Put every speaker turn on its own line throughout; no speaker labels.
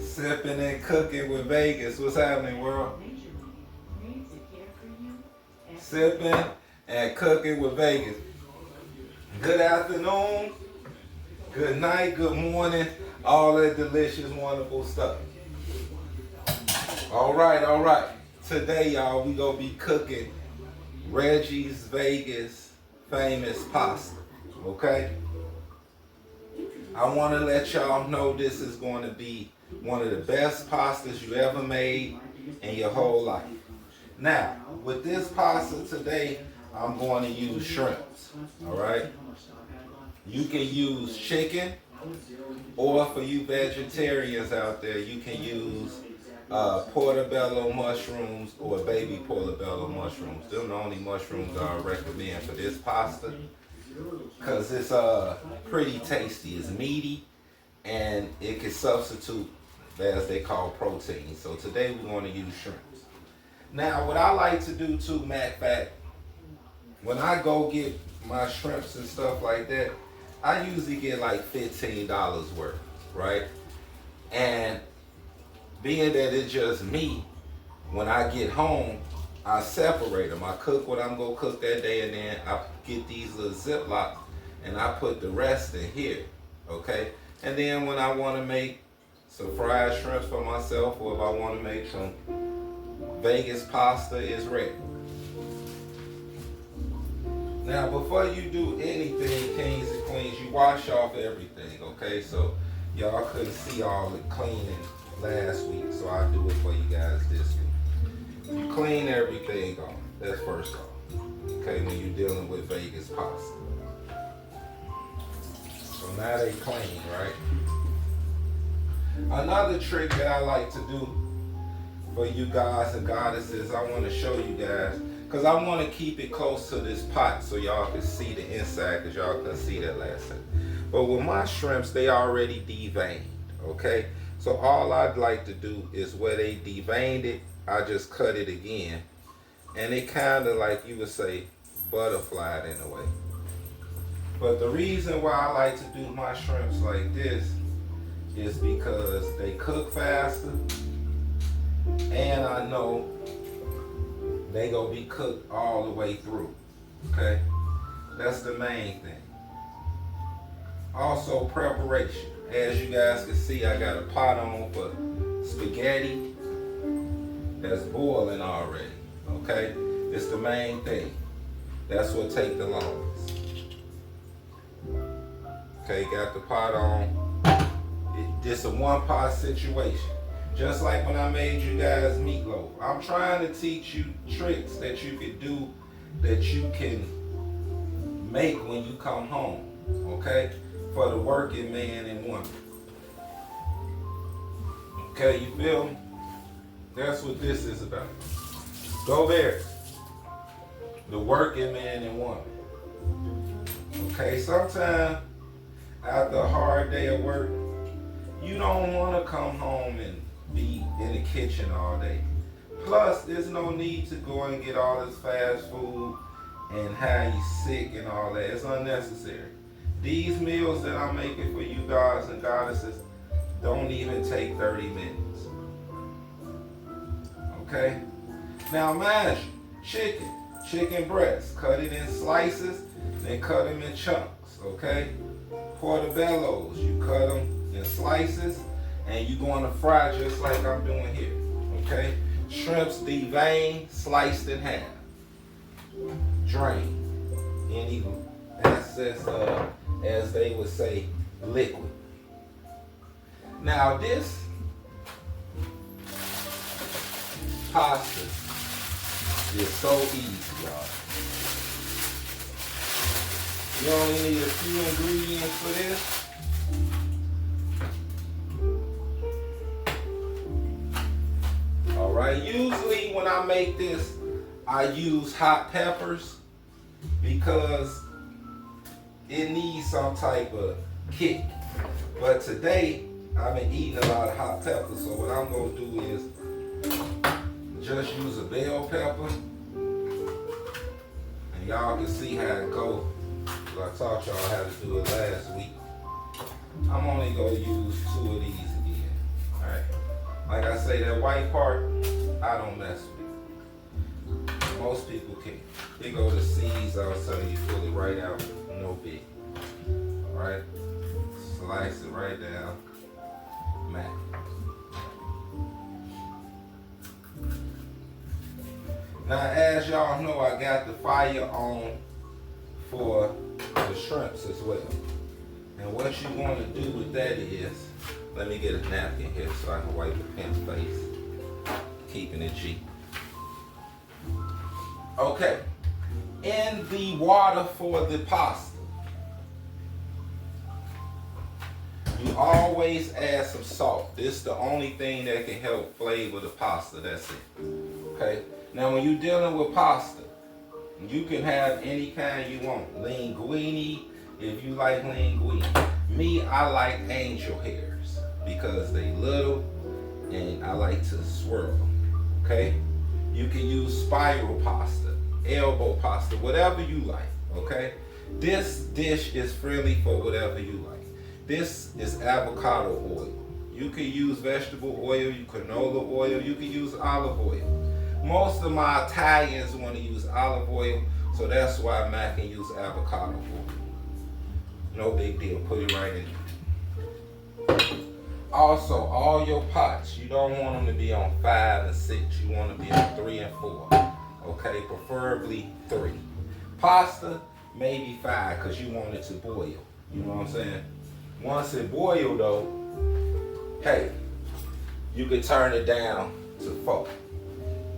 Sipping and cooking with Vegas. What's happening, world? Sipping and cooking with Vegas. Good afternoon, good night, good morning, all that delicious, wonderful stuff. All right. Today, y'all, we gonna be cooking Reggie's Vegas famous pasta. Okay? I want to let y'all know this is going to be one of the best pastas you ever made in your whole life. Now, with this pasta today, I'm going to use shrimps. All right? You can use chicken, or for you vegetarians out there, you can use portobello mushrooms or baby portobello mushrooms. They're the only mushrooms I recommend for this pasta, because it's pretty tasty. It's meaty, and it can substitute, as they call, protein. So today we're going to use shrimps. Now, what I like to do too, matter of fact, when I go get my shrimps and stuff like that, I usually get like $15 worth, right? And being that it's just me, when I get home, I separate them. I cook what I'm gonna cook that day, and then I get these little Ziplocs and I put the rest in here, okay? And then when I wanna make some fried shrimps for myself, or if I wanna make some Vegas pasta, it's ready. Now, before you do anything, kings and queens, you wash off everything, okay? So y'all couldn't see all the cleaning last week, so I'll do it for you guys this week. You clean everything off. That's first off, okay, when you're dealing with Vegas pasta. So now they clean, right? Another trick that I like to do for you guys and goddesses, I want to show you guys, because I want to keep it close to this pot so y'all can see the inside, because y'all couldn't see that last time. But with my shrimps, they already deveined, okay? So all I'd like to do is where they deveined it, I just cut it again. And it kind of, like you would say, butterflied in a way. But the reason why I like to do my shrimps like this is because they cook faster, and I know they gonna be cooked all the way through, okay? That's the main thing. Also, preparation. As you guys can see, I got a pot on for spaghetti that's boiling already, okay? It's the main thing. That's what take the longest. Okay, got the pot on. This a one pot situation. Just like when I made you guys meatloaf. I'm trying to teach you tricks that you can do, that you can make when you come home, okay? For the working man and woman. Okay, you feel me? That's what this is about. Go there. The working man and woman. Okay, sometimes after a hard day of work, you don't want to come home and be in the kitchen all day. Plus, there's no need to go and get all this fast food and have you sick and all that. It's unnecessary. These meals that I'm making for you guys and goddesses don't even take 30 minutes. Okay? Now mind you, chicken breast, cut it in slices, then cut them in chunks, okay? Portobellos, you cut them in slices, and you're going to fry just like I'm doing here, okay? Shrimps deveined, sliced in half. Drain any excess of, as they would say, liquid. Now this pasta is so easy, y'all. You only need a few ingredients for this. Alright, usually when I make this, I use hot peppers because it needs some type of kick. But today, I've been eating a lot of hot peppers, so what I'm going to do is just use a bell pepper, and y'all can see how it goes. I taught y'all how to do it last week. I'm only gonna use 2 of these again. Alright. Like I say, that white part, I don't mess with. Most people can. Here go the seeds, I was telling you, pull it right out, no big. Alright? Slice it right down. Mac. Now, as y'all know, I got the fire on for the shrimps as well. And what you want to do with that is, let me get a napkin here so I can wipe the pimp's face. Keeping it G. Okay. In the water for the pasta, you always add some salt. This is the only thing that can help flavor the pasta. That's it. Okay. Now, when you're dealing with pasta, you can have any kind you want. Linguine, if you like linguine. Me, I like angel hairs because they little and I like to swirl them. Okay? You can use spiral pasta, elbow pasta, whatever you like. Okay? This dish is friendly for whatever you like. This is avocado oil. You can use vegetable oil, canola oil, you can use olive oil. Most of my Italians want to use olive oil, so that's why Mac can use avocado oil. No big deal, put it right in there. Also, all your pots, you don't want them to be on 5 and 6. You want to be on 3 and 4. Okay, preferably 3. Pasta, maybe 5, because you want it to boil. You know what I'm saying? Once it boils though, hey, you can turn it down to 4.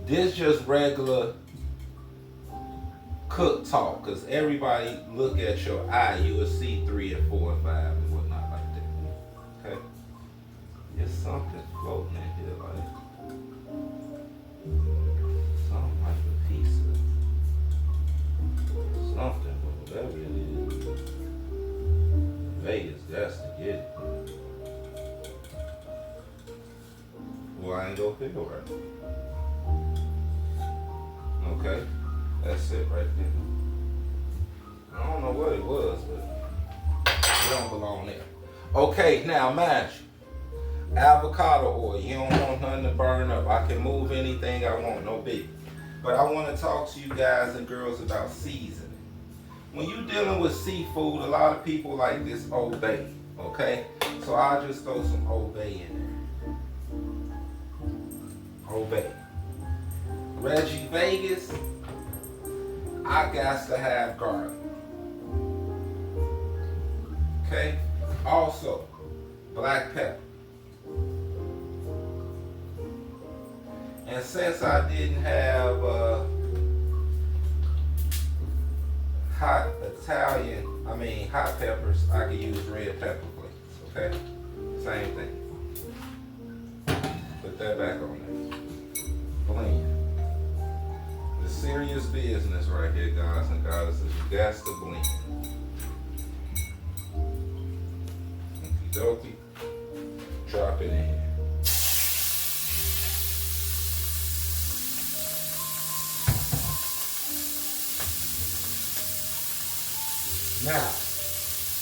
This just regular cook talk, because everybody look at your eye, you will see 3 and 4 and 5 and whatnot like that. Okay? There's something floating in here like something like a piece of something, but whatever it is. Vegas got to get it. Well, I ain't gonna feel right. Okay, that's it right there. I don't know what it was, but it don't belong there. Okay, now mind you, avocado oil, you don't want nothing to burn up. I can move anything I want, no big. But I want to talk to you guys and girls about seasoning. When you're dealing with seafood, a lot of people like this Old Bay, okay? So I'll just throw some Old Bay in there. Old Bay. Reggie Vegas, I got to have garlic. Okay? Also, black pepper. And since I didn't have hot peppers, I can use red pepper flakes. Okay? Same thing. Put that back on there. Blend. Serious business right here, guys and goddesses. You got to blend. Okie dokie. Drop it in here. Now,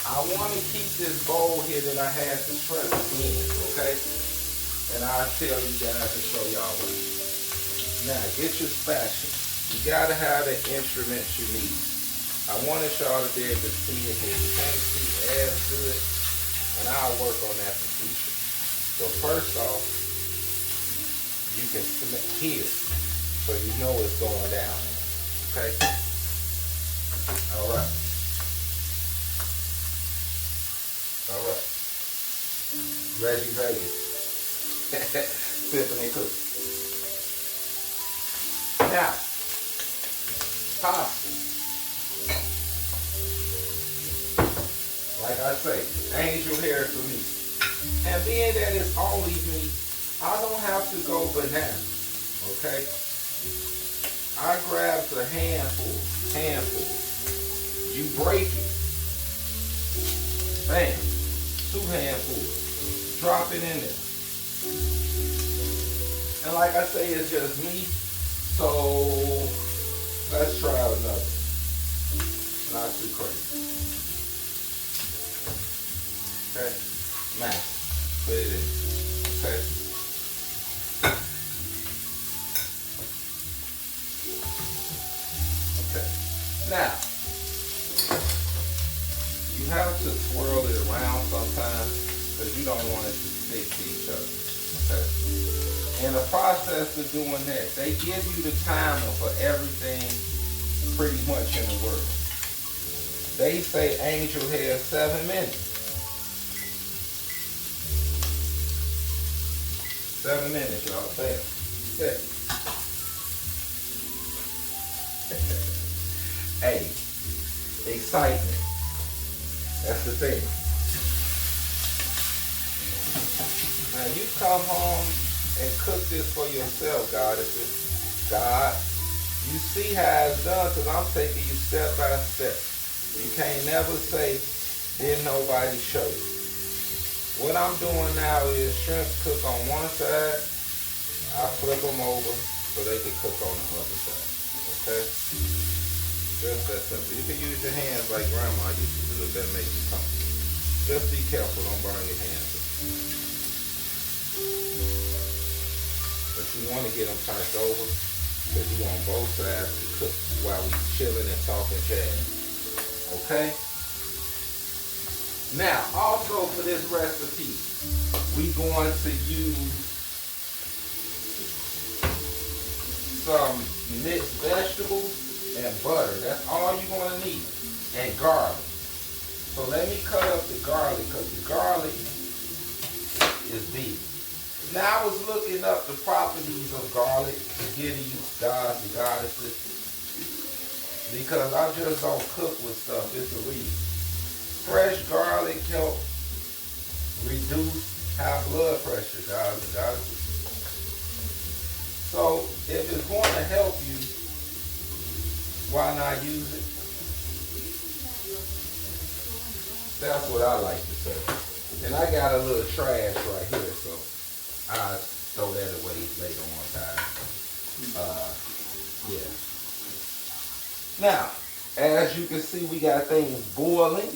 I want to keep this bowl here that I had the shrimp in, okay? And I'll tell you guys and show y'all what. Now, get your spatula. You gotta have the instruments you need. I wanted y'all to be able to see it here. You can't see as good, and I'll work on that for future. So first off, you can hear it, so you know it's going down. Okay? All right. All right. Reggie Vegas. Sipping and cooking. Now, pasta. Like I say, angel hair for me. And being that it's only me, I don't have to go bananas. Okay? I grabbed a handful. You break it. Bam. 2 handfuls. Drop it in there. And like I say, it's just me. So let's try another. Not too crazy. Okay. Mash it. Put it in. Okay? Okay. Now, you have to swirl it around sometimes because you don't want it to stick to each other. Okay? In the process of doing that, they give you the timer for everything pretty much in the world. They say Angel has 7 minutes. 7 minutes, y'all. Say it. Hey, excitement. That's the thing. Now you come home and cook this for yourself, goddesses. God, you see how it's done because I'm taking you step by step. You can't never say, didn't nobody show you. What I'm doing now is shrimps cook on one side. I flip them over so they can cook on the other side. Okay? Just that simple. You can use your hands like grandma used to do if that makes you comfortable. Just be careful, don't burn your hands up. But you want to get them turned over because you want both sides to cook while we chilling and talking jazz. Okay? Now, also for this recipe, we going to use some mixed vegetables and butter. That's all you're going to need. And garlic. So let me cut up the garlic because the garlic is big. Now I was looking up the properties of garlic and getting you gods and goddesses because I just don't cook with stuff. It's a reason. Fresh garlic helps reduce high blood pressure, guys and goddesses. So if it's going to help you, why not use it? That's what I like to say. And I got a little trash right here, so I'll throw that away later on time. Yeah. Now, as you can see, we got things boiling,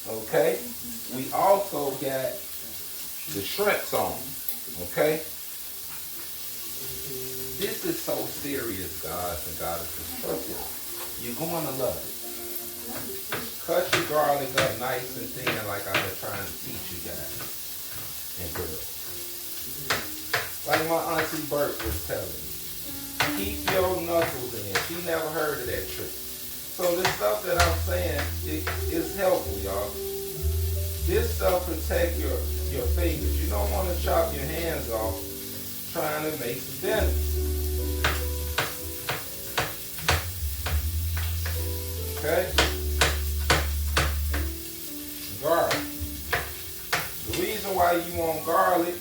okay? We also got the shrimps on, okay? This is so serious, guys and goddesses. Trust me. You're going to love it. Cut your garlic up nice and thin like I've been trying to teach you guys and girls. Like my Auntie Bert was telling me. Keep your knuckles in. She never heard of that trick. So this stuff that I'm saying is helpful, y'all. This stuff protect your fingers. You don't want to chop your hands off trying to make some dinner. Okay? Garlic. The reason why you want garlic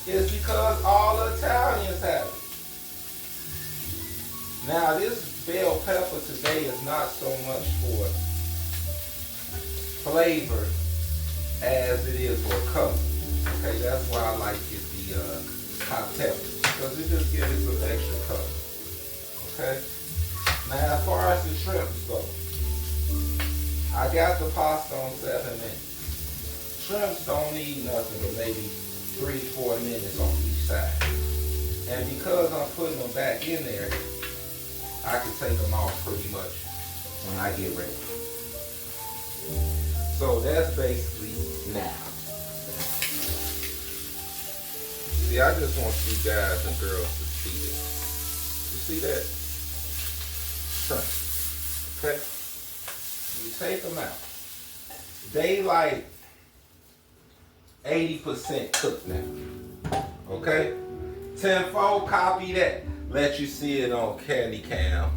is because all Italians have it. Now this bell pepper today is not so much for flavor as it is for color. Okay, that's why I like it the hot pepper, because it just gives it some extra color. Okay? Now as far as the shrimps go, I got the pasta on 7 minutes. Shrimps don't need nothing but maybe 3 to 4 minutes on each side. And because I'm putting them back in there, I can take them off pretty much when I get ready. So that's basically now. See, I just want you guys and girls to see this. You see that? Shrimp. Okay? You take them out. They like 80% cooked now. Okay? 10-4, copy that. Let you see it on Candy Cam.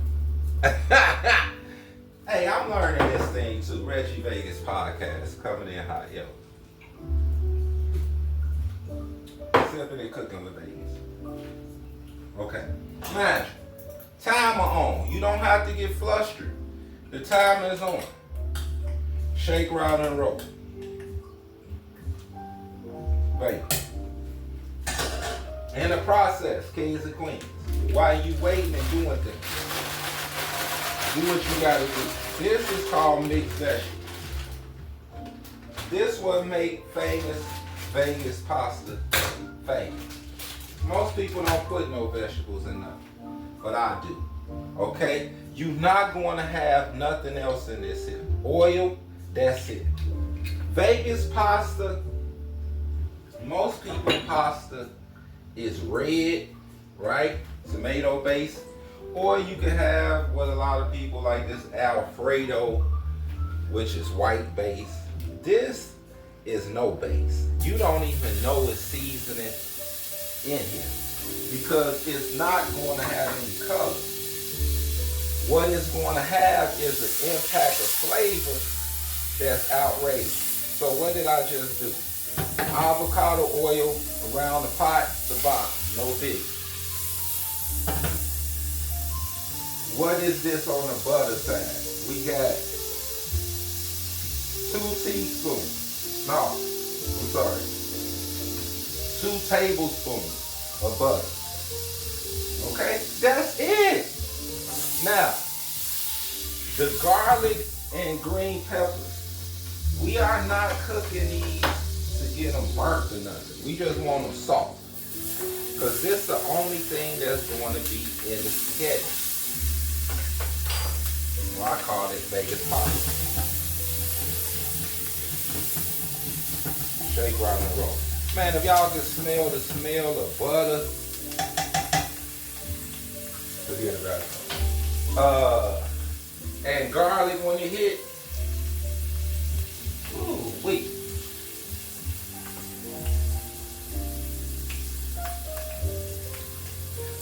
Hey, I'm learning this thing too. Reggie Vegas podcast coming in hot, yo. Sipping and cooking with Vegas. Okay. Imagine. Timer on. You don't have to get flustered. The timer is on. Shake, round, and roll. Bacon. In the process, kings and queens, while you waiting and doing things, do what you gotta do. This is called mixed vegetables. this what make famous Vegas pasta famous. Most people don't put no vegetables in nothing, but I do. Okay? You're not going to have nothing else in this here. Oil, that's it. Vegas pasta, most people pasta is red, right? Tomato base. Or you can have what a lot of people like this Alfredo, which is white base. This is no base. You don't even know it's seasoning in here because it's not going to have any color. What it's going to have is an impact of flavor that's outrageous. So what did I just do? Avocado oil around the pot, the bottom, no big. What is this on the butter side? We got 2 teaspoons. No, I'm sorry. 2 tablespoons of butter. Okay, that's it. Now, the garlic and green peppers, we are not cooking these to get them burnt or nothing. We just want them soft. Because this is the only thing that's going to be in the spaghetti. Well, I call it Vegas pasta. Shake, rock, and roll. Man, if y'all can smell the smell of butter, forget about it. And garlic when you hit. Ooh, wait.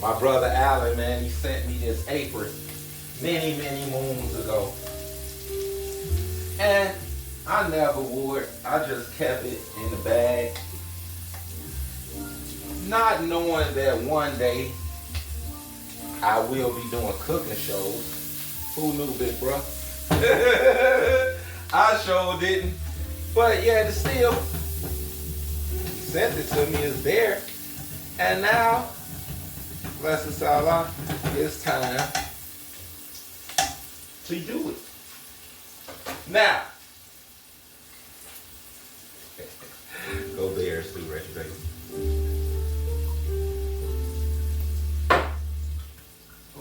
My brother Alan, man, he sent me this apron many moons ago. And I never wore it. I just kept it in the bag. Not knowing that one day I will be doing cooking shows. Who knew, big bro? I sure didn't. But yeah, still, he sent it to me, it's there. And now, blessed Allah, it's time to do it. Now, go Bears too, Reggie, baby.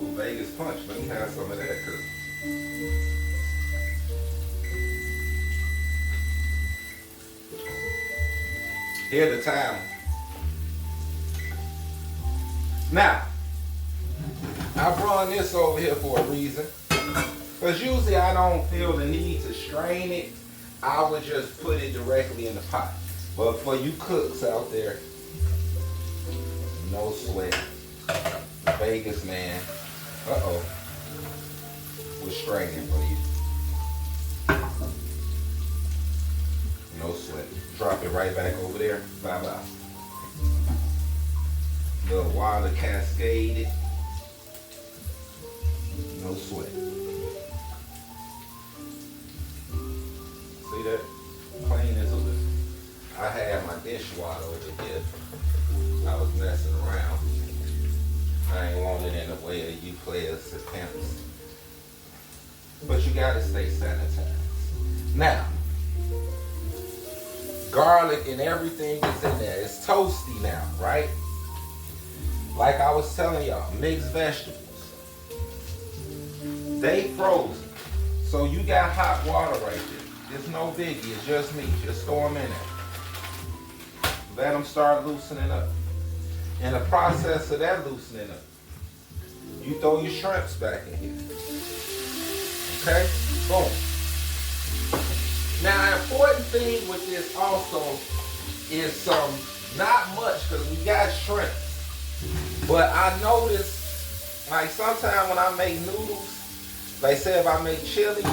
Oh, Vegas punch. Let me have some of that, cause here the time. Now, I brought this over here for a reason. Because usually I don't feel the need to strain it. I would just put it directly in the pot. But for you cooks out there, no sweat. The Vegas man, we're straining for you. No sweat. Drop it right back over there. Bye-bye. Little water cascaded. No sweat. See that? Clean as a whistle. I had my dishwater over here. I was messing around. I ain't want it in the way of you players and pimps. But you gotta stay sanitized. Now, garlic and everything is in there. It's toasty now, right? Like I was telling y'all, mixed vegetables. They frozen. So you got hot water right there. It's no biggie, it's just meat. Just throw them in there. Let them start loosening up. In the process of that loosening up, you throw your shrimps back in here. Okay? Boom. Now, an important thing with this also is not much, because we got shrimp. But I notice, like sometimes when I make noodles, like say if I make chili,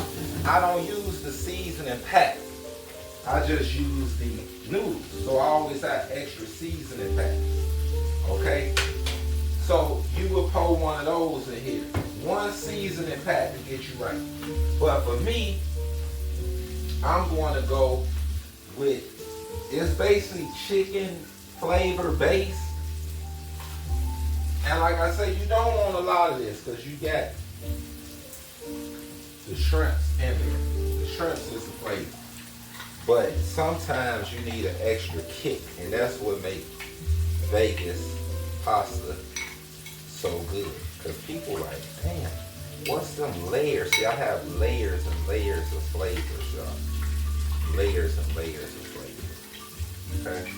I don't use the seasoning pack. I just use the noodles. So I always have extra seasoning pack. Okay? So you would pour one of those in here. One seasoning pack to get you right. But for me, I'm going to go with, it's basically chicken flavor base. And like I say, you don't want a lot of this because you got the shrimps in there. The shrimps is the flavor. But sometimes you need an extra kick, and that's what makes Vegas pasta so good. Because people like, damn, what's them layers? See, I have layers and layers of flavors, y'all. Layers and layers of flavors. Okay?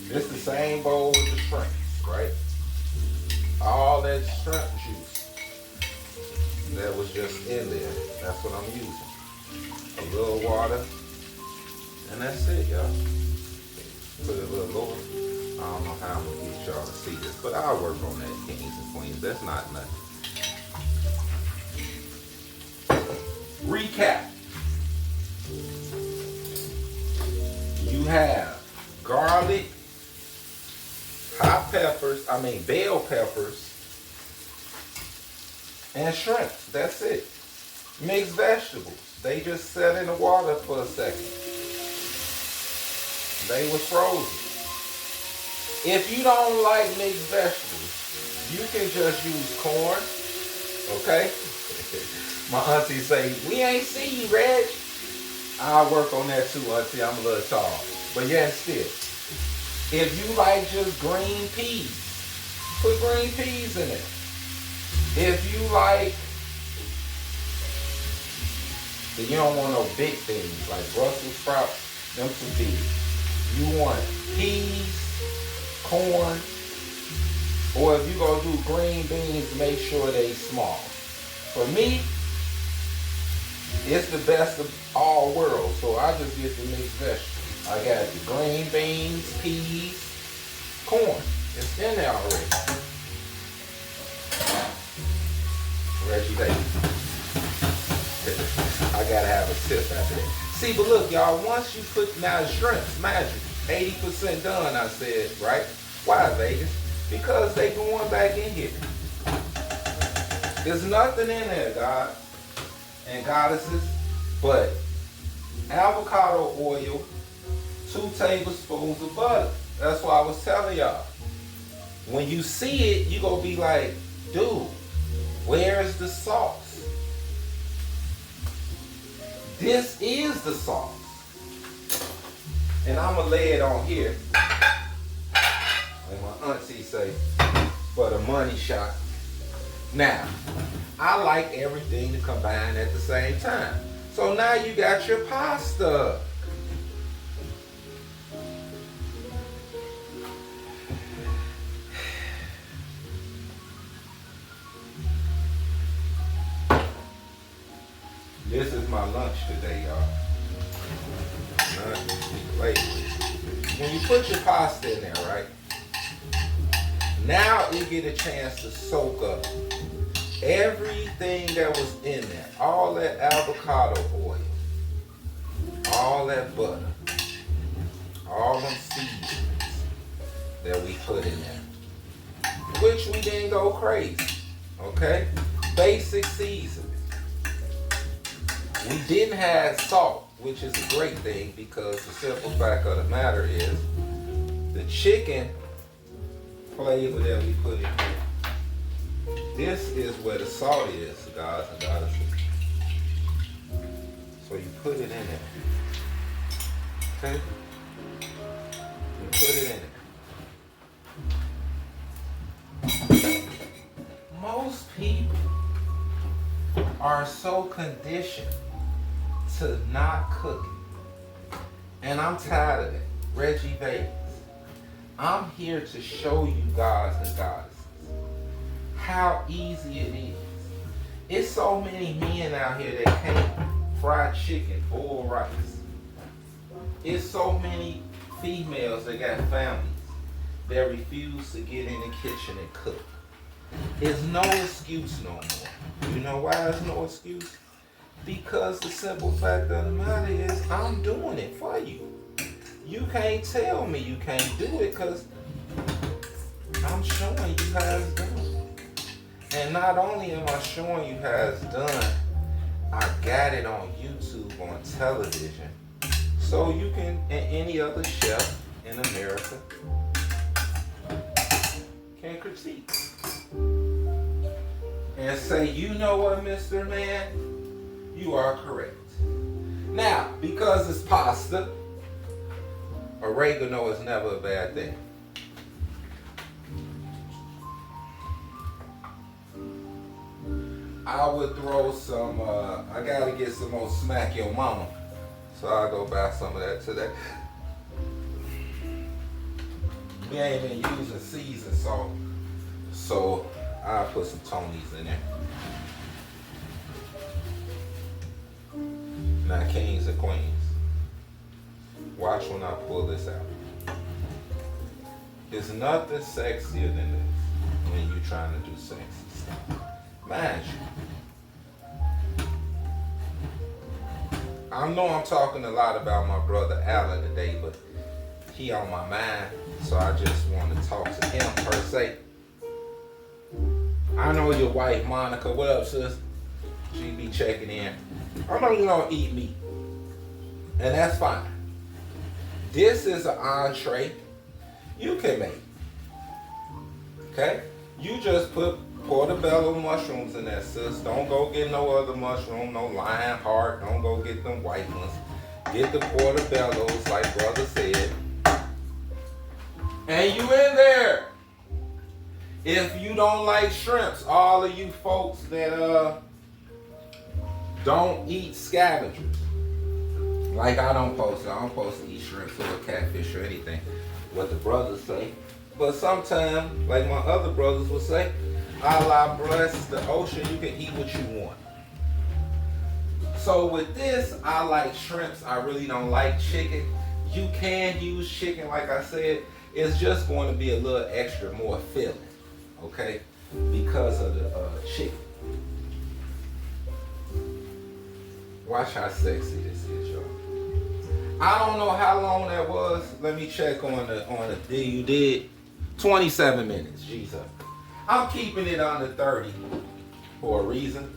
This the same bowl with the shrimps, right? All that shrimp juice that was just in there, that's what I'm using. A little water, and that's it, y'all. Put it a little lower. I don't know how I'm gonna get y'all to see this, but I'll work on that, kings and queens. That's not nothing. Recap. You have garlic, bell peppers, and shrimps. That's it. Mixed vegetables. They just sat in the water for a second. They were frozen. If you don't like mixed vegetables, you can just use corn. Okay? My auntie say, we ain't see you, Reg. I'll work on that too, auntie. I'm a little tall. But yeah, still. If you like just green peas, put green peas in it. If you like, you don't want no big things like Brussels sprouts, them too big. You want peas, corn, or if you gonna do green beans, make sure they small. For me, it's the best of all worlds, so I just get the mixed vegetables. I got the green beans, peas, corn. It's in there already. Reggie Davis. I gotta have a sip after that. See, but look, y'all, once you put now shrimps, magic, 80% done, I said, right? Why, Vegas? Because they going back in here. There's nothing in there, God and goddesses, but avocado oil, 2 tablespoons of butter. That's why I was telling y'all. When you see it, you gonna be like, dude, where's the sauce? This is the sauce. And I'm gonna lay it on here. And my auntie say, for the money shot. Now, I like everything to combine at the same time. So now you got your pasta. This is my lunch today, y'all. Wait. When you put your pasta in there, right? Now you get a chance to soak up everything that was in there. All that avocado oil, all that butter, all them seasonings that we put in there. Which we didn't go crazy, okay? Basic seasoning. We didn't have salt, which is a great thing because the simple fact of the matter is the chicken flavor that we put in here. This is where the salt is, guys and goddesses. So you put it in there. Okay? You put it in there. Most people are so conditioned to not cook it. And I'm tired of it. Reggie Vegas. I'm here to show you guys and goddesses how easy it is. It's so many men out here that can't fry chicken, boil rice. It's so many females that got families that refuse to get in the kitchen and cook. It's no excuse no more. You know why there's no excuse? Because the simple fact of the matter is I'm doing it for you. You can't tell me you can't do it because I'm showing you how it's done. And not only am I showing you how it's done, I got it on YouTube, on television. So you can, and any other chef in America can critique. And say, you know what, Mr. Man? You are correct. Now, because it's pasta, Oregano is never a bad thing. I would throw some, I gotta get some more Smack Your Mama. So I'll go buy some of that today. We ain't been using seasoned salt, so I'll put some Tony's in there. Now, kings and queens, watch when I pull this out. There's nothing sexier than this when you're trying to do sexy stuff. Mind you, I know I'm talking a lot about my brother Alan today, but he on my mind, so I just want to talk to him per se. I know your wife Monica, what up sis? She be checking in. I know you don't eat meat, and that's fine. This is an entree you can make. Okay? You just put portobello mushrooms in there, sis. Don't go get no other mushroom, no lion heart. Don't go get them white ones. Get the portobellos, like brother said. And you in there. If you don't like shrimps, all of you folks that don't eat scavengers. Like I don't supposed to eat shrimps or catfish or anything. What the brothers say. But sometimes, like my other brothers will say, Allah bless the ocean, you can eat what you want. So with this, I like shrimps. I really don't like chicken. You can use chicken, like I said. It's just going to be a little extra more filling, okay? Because of the chicken. Watch how sexy this is, y'all. I don't know how long that was. Let me check on the deal you did. 27 minutes, Jesus. I'm keeping it under 30 for a reason.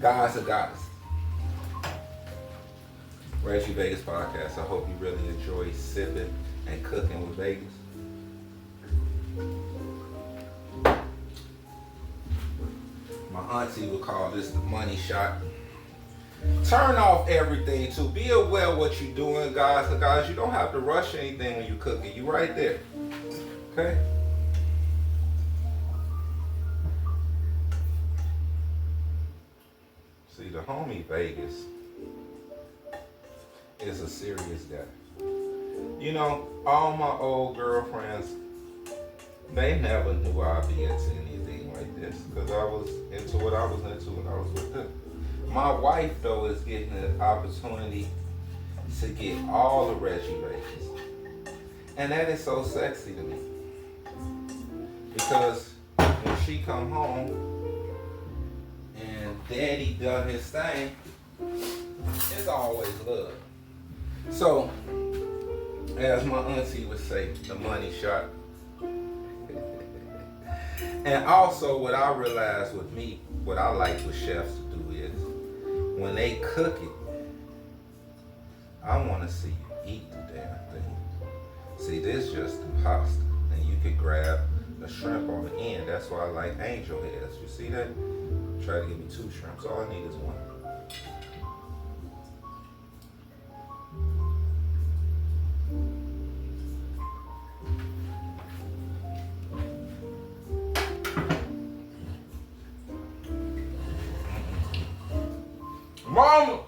God's a goddess. Reggie Vegas Podcast. I hope you really enjoy sipping and cooking with Vegas. My auntie would call this the money shot. Turn off everything too. Be aware of what you're doing, guys. So guys, you don't have to rush anything when you cook it. You right there. Okay? See, the homie Vegas is a serious guy. You know, all my old girlfriends, they never knew I'd be into anything like this because I was into what I was into when I was with them. My wife, though, is getting the opportunity to get all the Reggie Vegas. And that is so sexy to me. Because when she come home and daddy done his thing, it's always love. So, as my auntie would say, the money shot. And also what I realized with me, what I like with chefs to do is, when they cook it, I want to see you eat the damn thing. See, this is just the pasta. And you can grab the shrimp on the end. That's why I like angel heads. You see that? Try to give me 2 shrimps. All I need is 1. Mama!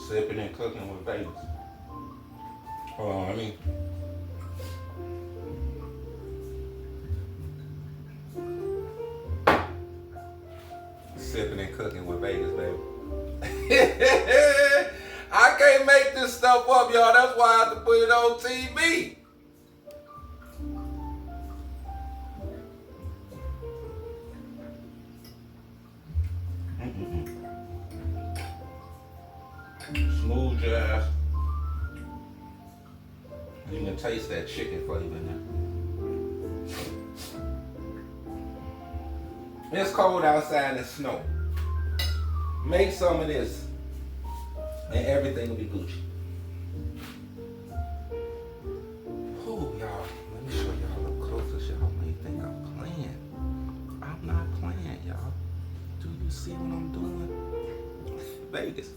Sipping and cooking with Vegas. Hold on, let me. Sipping and cooking with Vegas, baby. I can't make this stuff up, y'all. That's why I have to put it on TV. Smooth jazz. You can taste that chicken flavor in there. It's cold outside and snow. Make some of this and everything will be Gucci. Oh, y'all, let me show y'all up closer. Y'all may think I'm playing. I'm not playing, y'all. Do you see what I'm doing? Vegas.